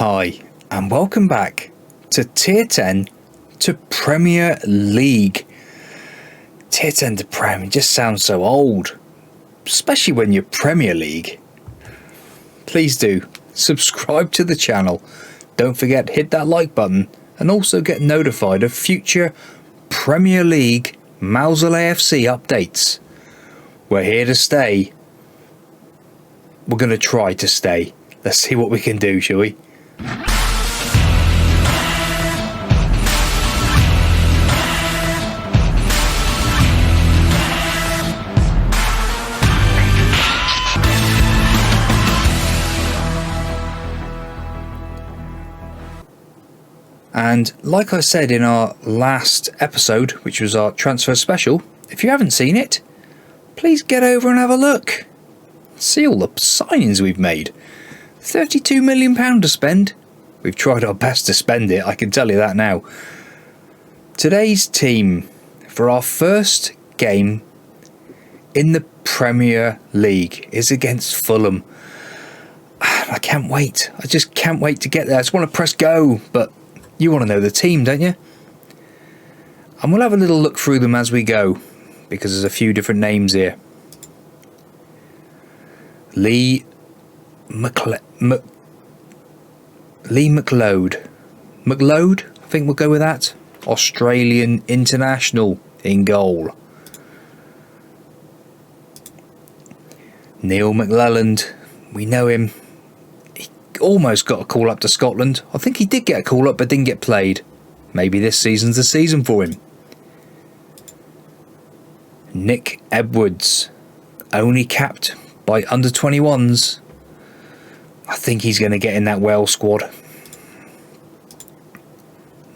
Hi, and welcome back to Tier 10 to Premier League. Tier 10 to Prem, it just sounds so old, especially when you're Premier League. Please do subscribe to the channel. Don't forget, hit that like button and also get notified of future Premier League Mousehole AFC updates. We're here to stay. We're going to try to stay. Let's see what we can do, shall we? And like I said in our last episode, which was our transfer special, if you haven't seen it, please get over and have a look. See all the signings we've made. £32 million to spend. We've tried our best to spend it, I can tell you that now. Today's team for our first game in the Premier League is against Fulham. I can't wait. I just can't wait to get there. I just want to press go, but you want to know the team, don't you? And we'll have a little look through them as we go, because there's a few different names here. Lee McLeod, I think we'll go with that. Australian international in goal. Neil McLelland, we know him. He almost got a call up to Scotland. I think he did get a call up but didn't get played. Maybe this season's the season for him. Nick Edwards, only capped by under 21s. I think he's going to get in that Wales squad.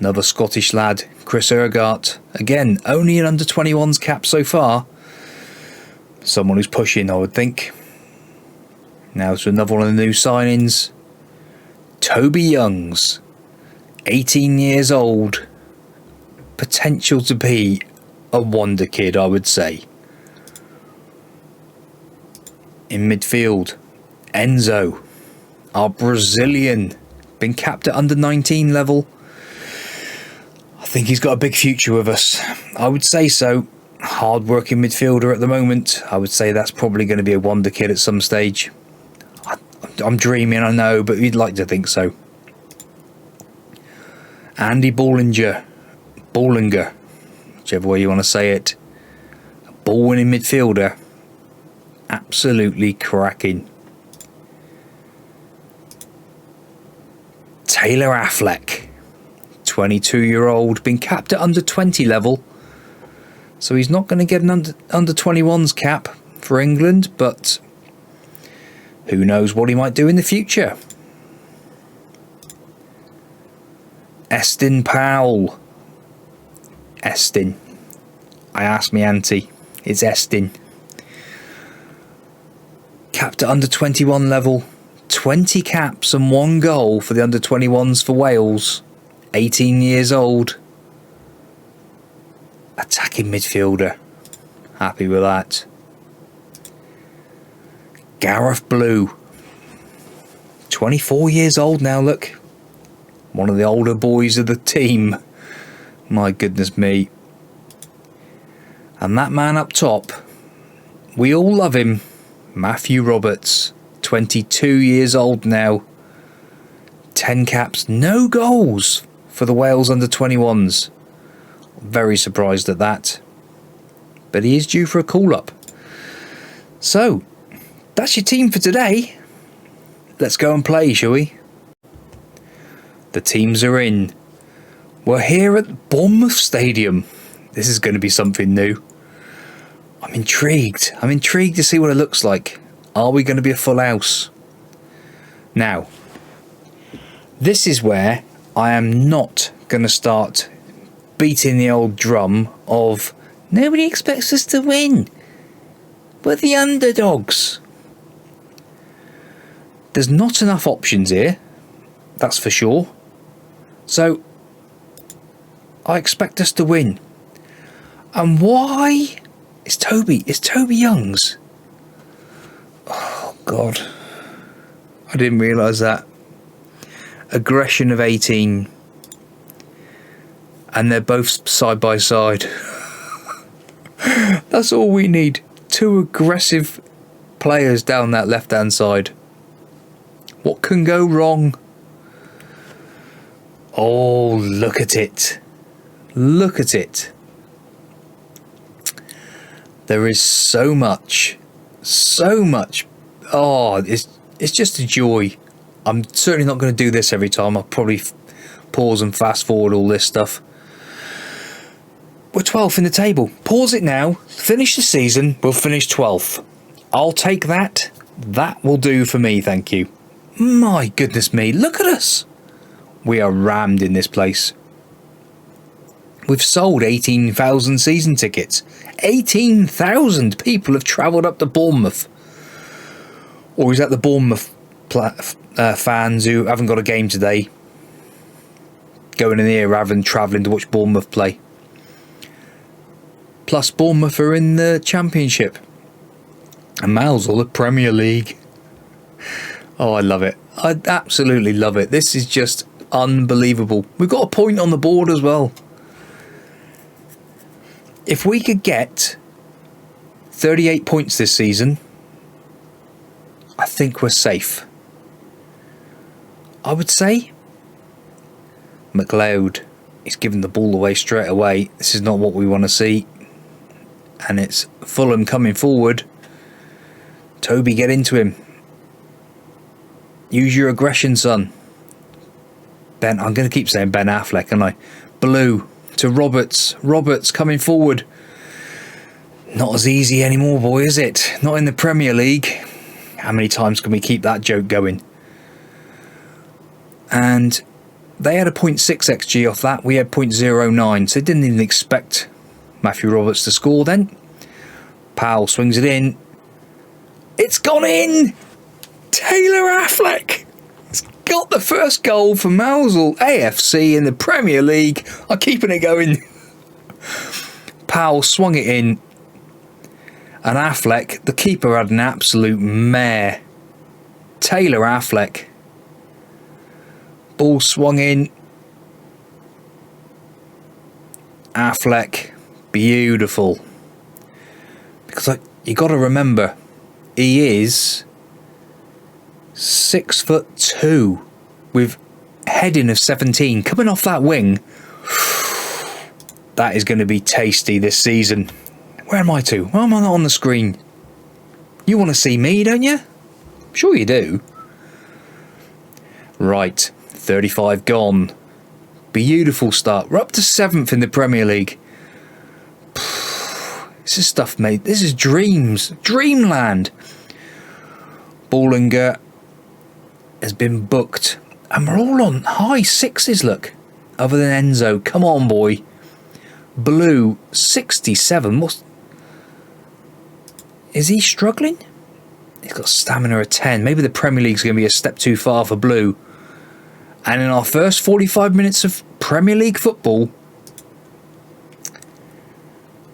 Another Scottish lad, Chris Ergart. Again, only an under 21s cap so far. Someone who's pushing, I would think. Now to another one of the new signings. Toby Youngs, 18 years old. Potential to be a wonder kid, I would say. In midfield, Enzo, our Brazilian, been capped at under 19 level. I think he's got a big future with us. I would say so. Hard-working midfielder at the moment. I would say that's probably going to be a wonder kid at some stage. I'm dreaming, I know, but you'd like to think so. Andy Ballinger, whichever way you want to say it. A ball-winning midfielder. Absolutely cracking. Taylor Affleck, 22-year-old, been capped at under 20 level. So he's not going to get an under 21s cap for England, but who knows what he might do in the future. Estin Powell. Estin. I asked me auntie. It's Estin. Capped at under 21 level. 20 caps and 1 goal for the under 21s for Wales. 18 years old. Attacking midfielder. Happy with that. Gareth Blue. 24 years old now, look. One of the older boys of the team. My goodness me. And that man up top, we all love him. Matthew Roberts. 22 years old now. 10 caps, no goals for the Wales under 21s. Very surprised at that. But he is due for a call-up. So, that's your team for today. Let's go and play, shall we? The teams are in. We're here at Bournemouth Stadium. This is going to be something new. I'm intrigued. I'm intrigued to see what it looks like. Are we going to be a full house? Now, this is where I am not going to start beating the old drum of nobody expects us to win. We're the underdogs. There's not enough options here, that's for sure. So, I expect us to win. And why? It's Toby Youngs. Oh, God. I didn't realise that. aggression of 18. And they're both side by side. That's all we need. 2 aggressive players down that left-hand side. What can go wrong? Oh, look at it. Look at it. There is so much. So much. Oh, it's just a joy. I'm certainly not going to do this every time. I'll probably pause and fast forward all this stuff. We're 12th in the table. Pause it now. Finish the season. We'll finish 12th. I'll take that. That will do for me, thank you. My goodness me, look at us. We are rammed in this place. We've sold 18,000 season tickets. 18,000 people have travelled up to Bournemouth. Or is that the Bournemouth fans who haven't got a game today going in here rather than travelling to watch Bournemouth play? Plus Bournemouth are in the Championship and Mousehole the Premier League. Oh, I love it. I absolutely love it. This is just unbelievable. We've got a point on the board as well. If we could get 38 points this season, I think we're safe. I would say McLeod is giving the ball away straight away. This is not what we want to see. And it's Fulham coming forward. Toby, get into him. Use your aggression, son. Ben, I'm going to keep saying Ben Affleck, and I. Blue to Roberts. Roberts coming forward. Not as easy anymore, boy, is it? Not in the Premier League. How many times can we keep that joke going? And they had a 0.6 XG off that. We had 0.09, so they didn't even expect Matthew Roberts to score then. Powell swings it in. It's gone in! Taylor Affleck has got the first goal for Mousehole AFC in the Premier League. I'm keeping it going. Powell swung it in. And Affleck, the keeper, had an absolute mare. Taylor Affleck. Ball swung in. Affleck. Beautiful. Because you got to remember, he is 6'2" with heading of 17. Coming off that wing, that is going to be tasty this season. Where am I to? Why am I not on the screen? You want to see me, don't you? Sure you do. Right, 35 gone. Beautiful start. We're up to 7th in the Premier League. This is stuff, mate. This is dreams. Dreamland. Ballinger has been booked. And we're all on high 6s, look. Other than Enzo. Come on, boy. Blue, 67. Is he struggling? He's got stamina of 10. Maybe the Premier League's going to be a step too far for Blue. And in our first 45 minutes of Premier League football,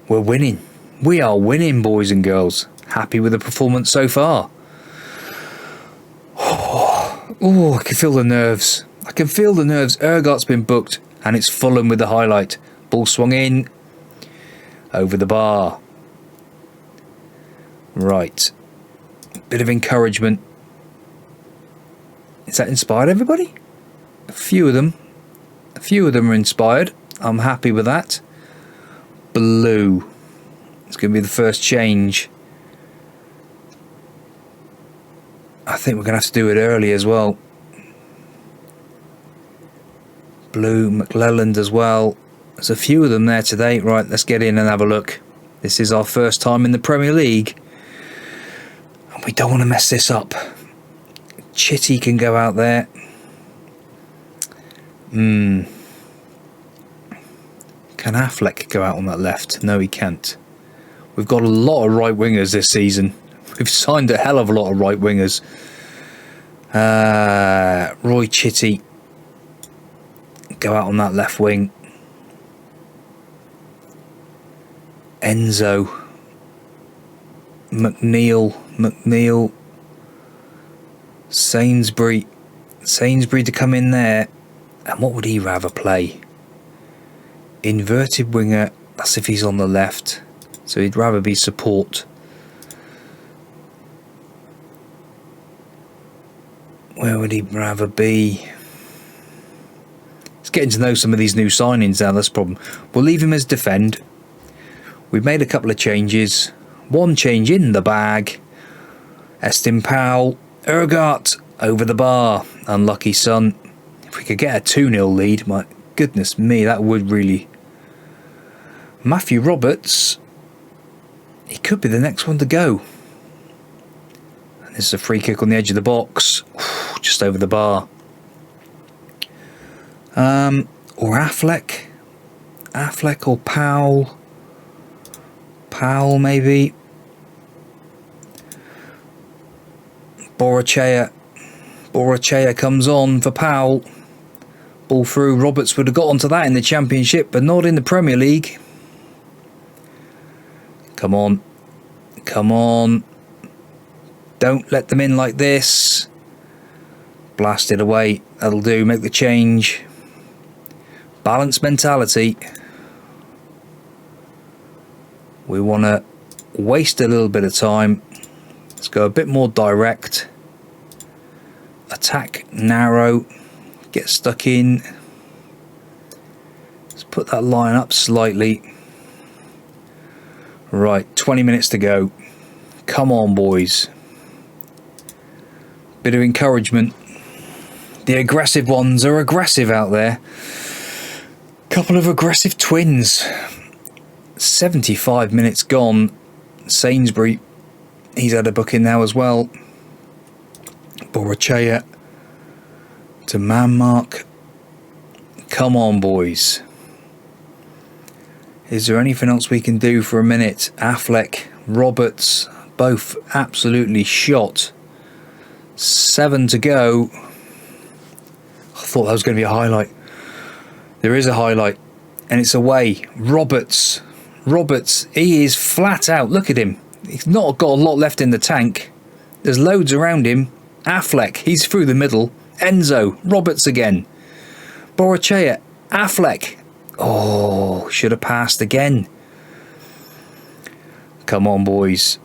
we're winning. We are winning, boys and girls. Happy with the performance so far. Oh, I can feel the nerves. I can feel the nerves. Ergart's been booked, and it's Fulham with the highlight. Ball swung in. Over the bar. Right. Bit of encouragement. Is that inspired everybody? A few of them. A few of them are inspired. I'm happy with that. Blue. It's going to be the first change. I think we're going to have to do it early as well. Blue, McLelland as well. There's a few of them there today. Right, let's get in and have a look. This is our first time in the Premier League. And we don't want to mess this up. Chitty can go out there. Can Affleck go out on that left? No, he can't. We've got a lot of right wingers this season. We've signed a hell of a lot of right wingers. Roy Chitty go out on that left wing. Enzo, McNeil, Sainsbury, Sainsbury to come in there. And what would he rather play? Inverted winger. That's if he's on the left. So he'd rather be support. Where would he rather be? It's getting to know some of these new signings now, that's the problem. We'll leave him as defend. We've made a couple of changes. One change in the bag. Estin Powell. Ergart over the bar. Unlucky son. If we could get a 2-0 lead, my goodness me, that would really... Matthew Roberts. He could be the next one to go. And this is a free kick on the edge of the box. Just over the bar. Or Affleck. Affleck or Powell. Powell maybe. Borachea. Borachea comes on for Powell. Ball through. Roberts would have got onto that in the Championship, but not in the Premier League. Come on. Come on. Don't let them in like this. Blast it away. That'll do. Make the change. Balanced mentality. We want to waste a little bit of time. Let's go a bit more direct. Attack narrow. Get stuck in. Let's put that line up slightly. Right, 20 minutes to go. Come on, boys. Bit of encouragement. The aggressive ones are aggressive out there. Couple of aggressive twins. 75 minutes gone. Sainsbury, he's had a booking now as well. Borachea to man mark. Come on, boys. Is there anything else we can do for a minute? Affleck, Roberts, both absolutely shot. 7 to go. I thought that was going to be a highlight. There is a highlight, and it's away. Roberts, he is flat out. Look at him. He's not got a lot left in the tank. There's loads around him. Affleck, he's through the middle. Enzo, Roberts again. Borachea, Affleck. Oh, should have passed again. Come on, boys.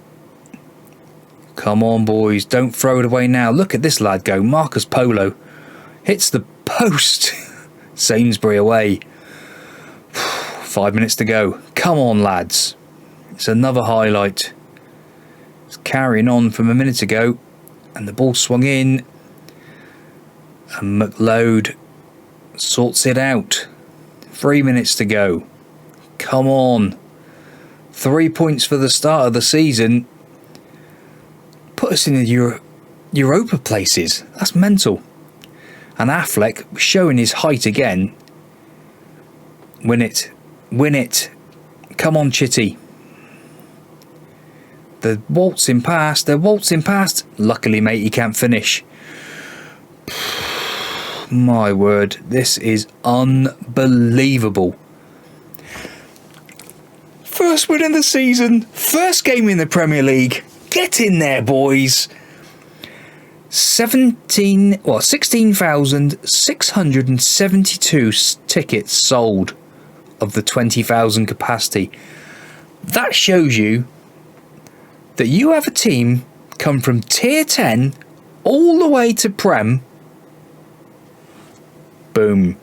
Come on, boys. Don't throw it away now. Look at this lad go. Marcus Polo hits the post. Sainsbury away. 5 minutes to go. Come on, lads. It's another highlight. It's carrying on from a minute ago. And the ball swung in. And McLeod sorts it out. 3 minutes to go. Come on. 3 points for the start of the season. Put us in the Europa places. That's mental. And Affleck showing his height again. Win it. Win it. Come on, Chitty. They're waltzing past. They're waltzing past. Luckily, mate, he can't finish. My word. This is unbelievable. First win of the season. First game in the Premier League. Get in there, boys. 16,672 tickets sold of the 20,000 capacity. That shows you that you have a team come from tier 10 all the way to Prem. Boom.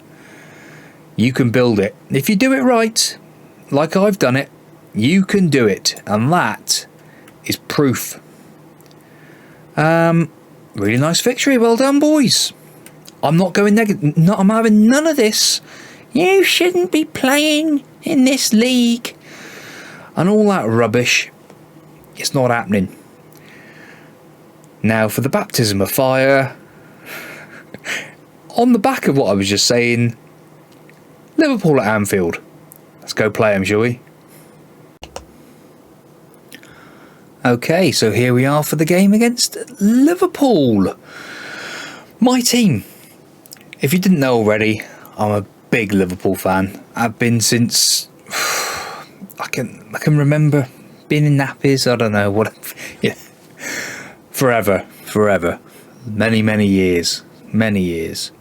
You can build it. If you do it right, like I've done it, you can do it. And that is proof. Really nice victory. Well done, boys. I'm not going negative. I'm having none of this. You shouldn't be playing in this league. And all that rubbish. It's not happening. Now for the baptism of fire. On the back of what I was just saying. Liverpool at Anfield. Let's go play them, shall we? Okay, so here we are for the game against Liverpool. My team. If you didn't know already, I'm a big Liverpool fan. I've been since I can remember being in nappies. I don't know what. Yeah, forever, many years. many years.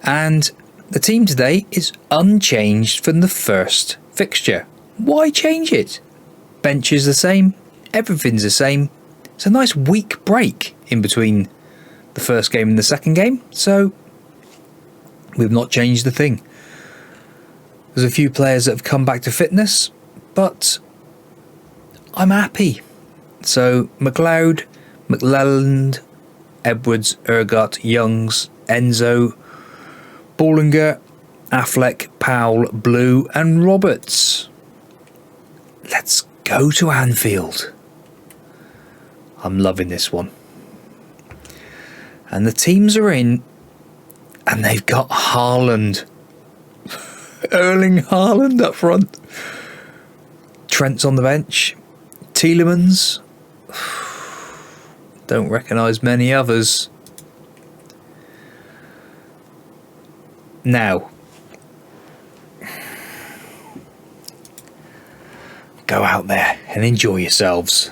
And the team today is unchanged from the first fixture. Why change it? Bench is the same, everything's the same. It's a nice week break in between the first game and the second game, so we've not changed the thing. There's a few players that have come back to fitness, but I'm happy. So McLeod, McLelland, Edwards, Ergot, Youngs, Enzo, Ballinger, Affleck, Powell, Blue and Roberts. Let's go to Anfield. I'm loving this one. And the teams are in, and they've got Haaland. Erling Haaland up front. Trent's on the bench. Tielemans. Don't recognise many others. Now, go out there and enjoy yourselves.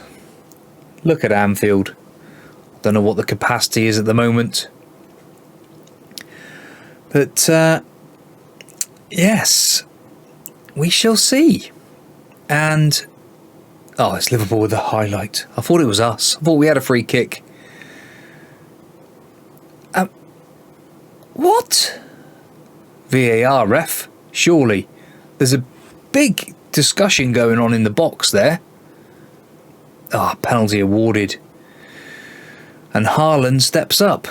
Look at Anfield. Don't know what the capacity is at the moment. But, yes, we shall see. And, oh, it's Liverpool with the highlight. I thought it was us. I thought we had a free kick. What? VAR ref? Surely. There's a big discussion going on in the box there. Ah, penalty awarded. And Haaland steps up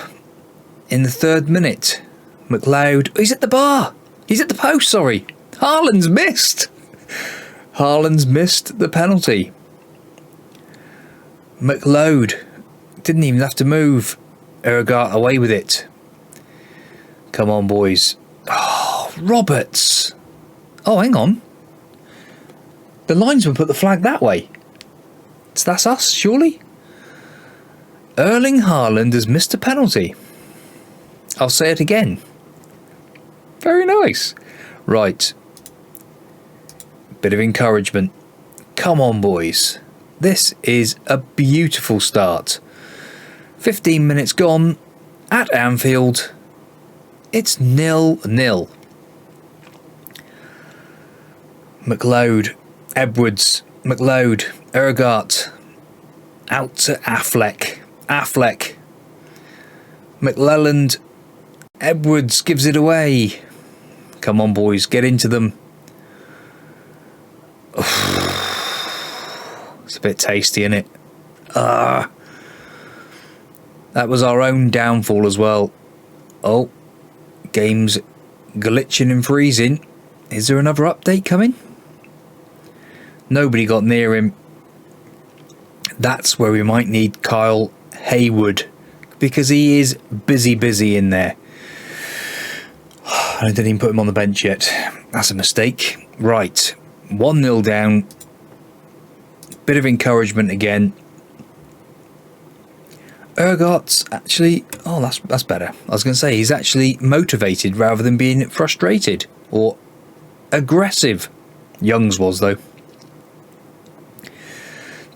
in the 3rd minute. McLeod, he's at the bar. He's at the post, sorry. Haaland's missed. Haaland's missed the penalty. McLeod didn't even have to move. Ergat away with it. Come on, boys. Oh, Roberts. Oh, hang on. The linesman put the flag that way. So that's us, surely? Erling Haaland has missed a penalty. I'll say it again. Very nice. Right. Bit of encouragement. Come on, boys. This is a beautiful start. 15 minutes gone at Anfield. It's 0-0. McLeod, Edwards, McLeod, Ergat, out to Affleck. Affleck, McLelland, Edwards gives it away. Come on, boys, get into them. It's a bit tasty, isn't it? That was our own downfall as well. Oh, game's glitching and freezing. Is there another update coming? Nobody got near him. That's where we might need Kyle Haywood, because he is busy in there. I didn't even put him on the bench yet. That's a mistake. Right, 1-0 down. Bit of encouragement again. Ergot's actually... Oh, that's better. I was going to say, he's actually motivated rather than being frustrated or aggressive. Youngs was, though.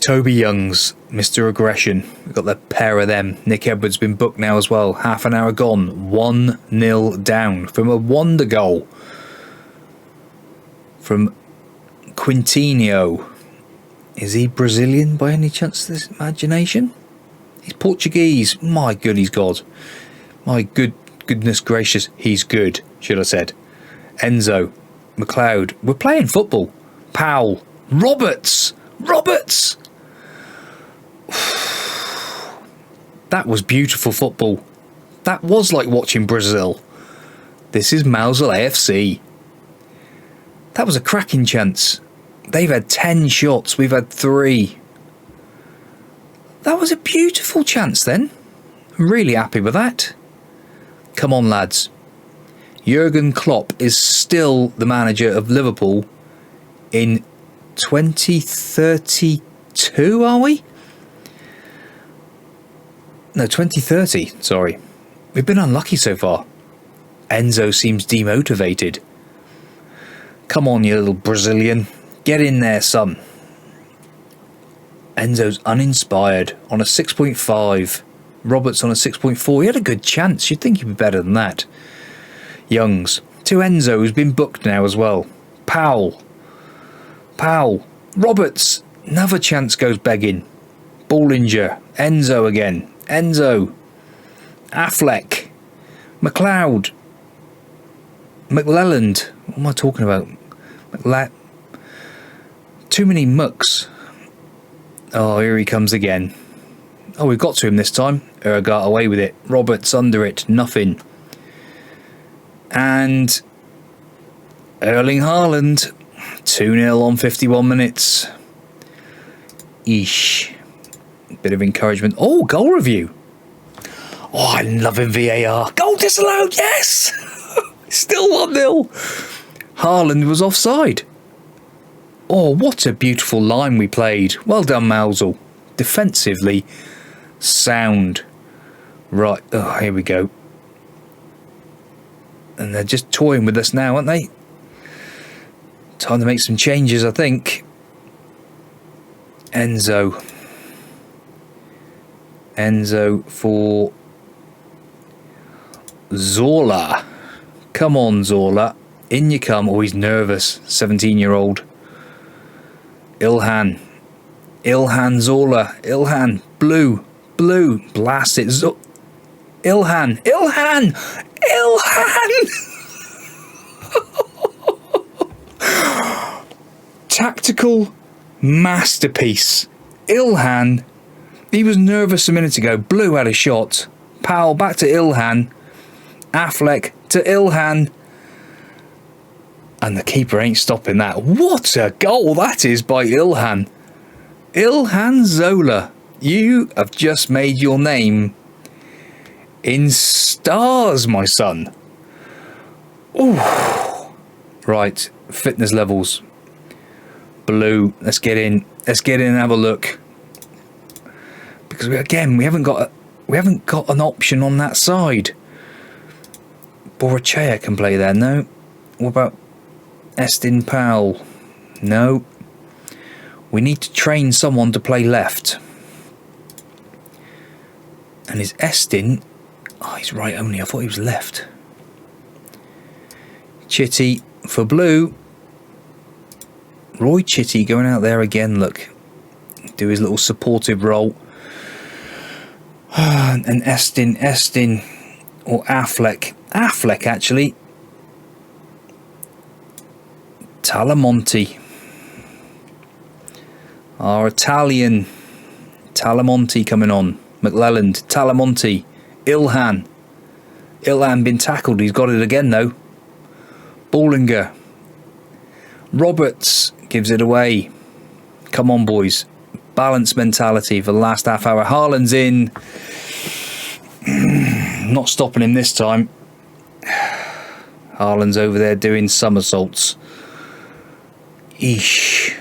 Toby Youngs, Mr. Aggression. We've got the pair of them. Nick Edwards been booked now as well. Half an hour gone. 1-0 down from a wonder goal from Quintinho. Is he Brazilian by any chance of this imagination? He's Portuguese. My goodies God. My goodness gracious. He's good, should I said. Enzo. McLeod. We're playing football. Powell. Roberts. That was beautiful football. That was like watching Brazil. This is Mousehole AFC. That was a cracking chance. They've had 10 shots. We've had 3. That was a beautiful chance then. I'm really happy with that. Come on, lads. Jurgen Klopp is still the manager of Liverpool in 2032, are we? No, 2030, sorry. We've been unlucky so far. Enzo seems demotivated. Come on, you little Brazilian. Get in there, son. Enzo's uninspired on a 6.5. Roberts on a 6.4. He had a good chance. You'd think he'd be better than that. Youngs. To Enzo, who's been booked now as well. Powell. Roberts. Another chance goes begging. Ballinger. Enzo again. Enzo. Affleck. McLeod. McLelland. What am I talking about? Too many mucks. Oh, here he comes again. Oh, we got to him this time. Got away with it. Roberts under it. Nothing. And Erling Haaland. 2-0 on 51 minutes. Eesh. Bit of encouragement. Oh, goal review. Oh, I'm loving VAR. Goal disallowed. Yes. Still 1-0. Haaland was offside. Oh, what a beautiful line we played. Well done, Mousehole. Defensively sound. Right, oh, here we go. And they're just toying with us now, aren't they? Time to make some changes, I think. Enzo for Zola. Come on, Zola. In you come. Oh, he's nervous. 17-year-old. Ilhan. Zola. Ilhan. Blue. Blast it. Ilhan. Tactical masterpiece. Ilhan. He was nervous a minute ago. Blue had a shot. Powell back to Ilhan. Affleck to Ilhan. And the keeper ain't stopping that. What a goal that is by Ilhan. Ilhan Zola. You have just made your name in stars, my son. Ooh. Right, fitness levels. Blue. Let's get in and have a look. Because we haven't got an option on that side. Borachea can play there. No. What about Estin Powell? No. We need to train someone to play left. And is Estin... Oh, he's right only. I thought he was left. Chitty for blue. Roy Chitty going out there again, look. Do his little supportive role. And Estin or Affleck. Affleck, actually. Talamonti. Our Italian. Talamonti coming on. McLelland. Talamonti. Ilhan been tackled. He's got it again, though. Ballinger. Roberts gives it away. Come on, boys. Balanced mentality for the last half hour. Haaland's in. Not stopping him this time. Haaland's over there doing somersaults. Eesh.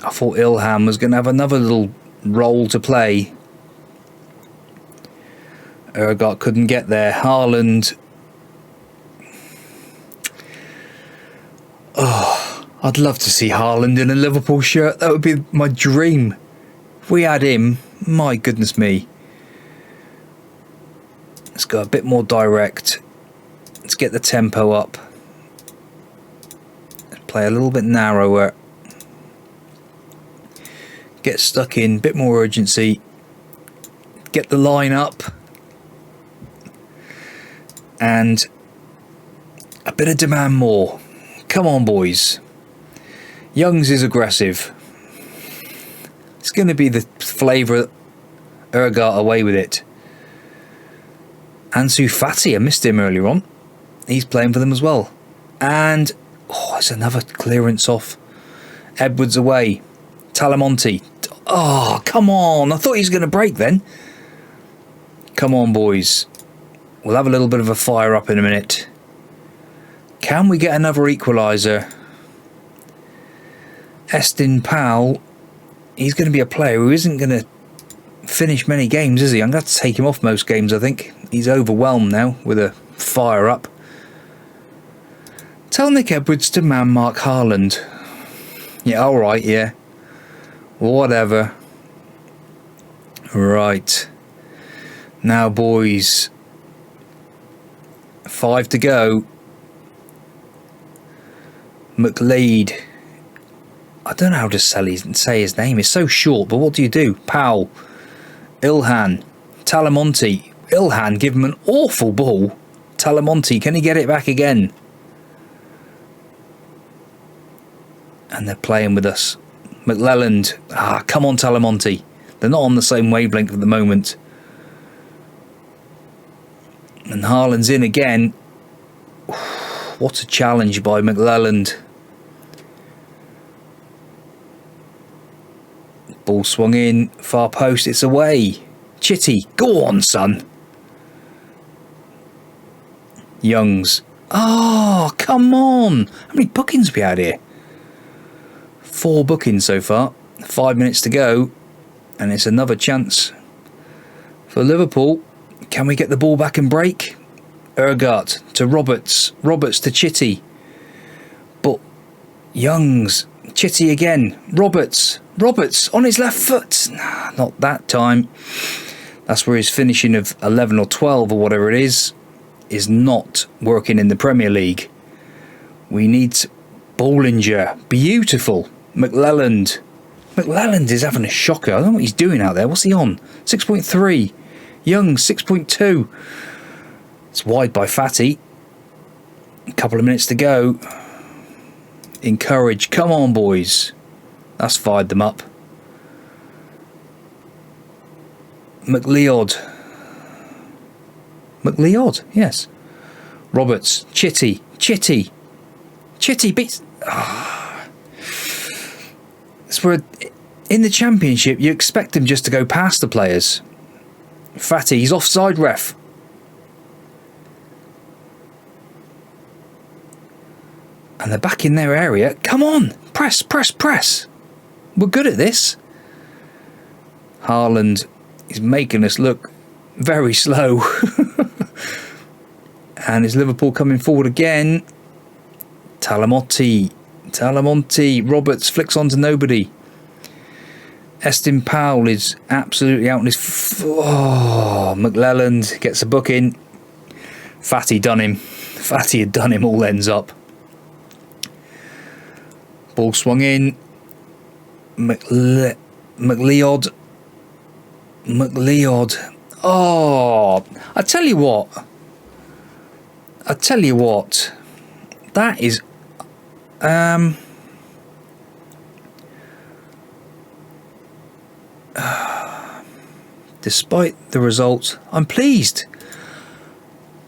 I thought Ilhan was going to have another little role to play. Ergot couldn't get there. Haaland. Oh, I'd love to see Haaland in a Liverpool shirt. That would be my dream. If we had him, my goodness me. Let's go a bit more direct. Let's get the tempo up. Let's play a little bit narrower. Get stuck in, bit more urgency. Get the line up. And a bit of demand more. Come on, boys. Youngs is aggressive. It's going to be the flavour. Ergat away with it. Ansu Fati, I missed him earlier on. He's playing for them as well. And, oh, it's another clearance off. Edwards away. Talamonti. Oh, come on. I thought he was going to break then. Come on, boys. We'll have a little bit of a fire up in a minute. Can we get another equaliser? Estin Powell, he's going to be a player who isn't going to finish many games, is he? I'm going to have to take him off most games, I think. He's overwhelmed now with a fire up. Tell Nick Edwards to man mark Haaland. Yeah, alright, yeah. Whatever. Right. Now, boys, 5 to go. McLeod. I don't know how to say his name. It's so short, but what do you do? Powell. Ilhan. Talamonte. Ilhan give him an awful ball. Talamonte, can he get it back again? And they're playing with us. McLelland. Ah, come on, Talamonte. They're not on the same wavelength at the moment. And Haaland's in again. What a challenge by McLelland. Ball swung in. Far post. It's away. Chitty. Go on, son. Youngs. Oh, come on. How many bookings we had here? 4 bookings so far. 5 minutes to go. And it's another chance for Liverpool. Can we get the ball back and break? Ergart to Roberts. Roberts to Chitty. But Youngs. Chitty again. Roberts. Roberts on his left foot. Nah, not that time. That's where his finishing of 11 or 12 or whatever it is not working in the Premier League. We need Bollinger. Beautiful. McLelland. McLelland is having a shocker. I don't know what he's doing out there. What's he on? 6.3. Young, 6.2. It's wide by Fatty. A couple of minutes to go. Encourage. Come on, boys. That's fired them up. McLeod. McLeod, yes. Roberts. Chitty. Chitty. Chitty beats... It's where in the Championship you expect them just to go past the players. Fatty, he's offside, ref. And they're back in their area. Come on, press, press, press. We're good at this. Haaland is making us look very slow. And is Liverpool coming forward again? Talamonte. Roberts flicks on to nobody. Estin Powell is absolutely out on his... McLelland gets a booking. Fatty done him. Fatty had done him all ends up. Ball swung in. McLeod. Oh, I tell you what. That is... Despite the result, I'm pleased.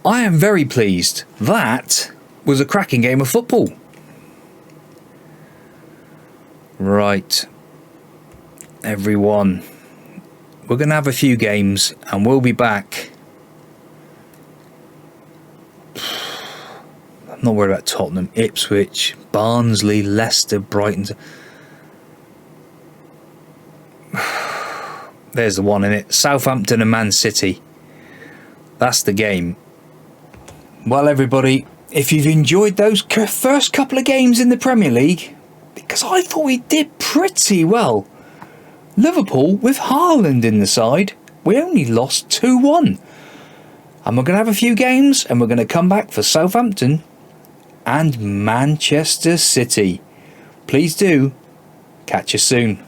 I am very pleased. That was a cracking game of football. Right, everyone. We're going to have a few games and we'll be back. I'm not worried about Tottenham, Ipswich, Barnsley, Leicester, Brighton. There's the one in it. Southampton and Man City. That's the game. Well, everybody, if you've enjoyed those first couple of games in the Premier League, because I thought we did pretty well. Liverpool with Haaland in the side, we only lost 2-1. And we're going to have a few games and we're going to come back for Southampton and Manchester City. Please do catch us soon.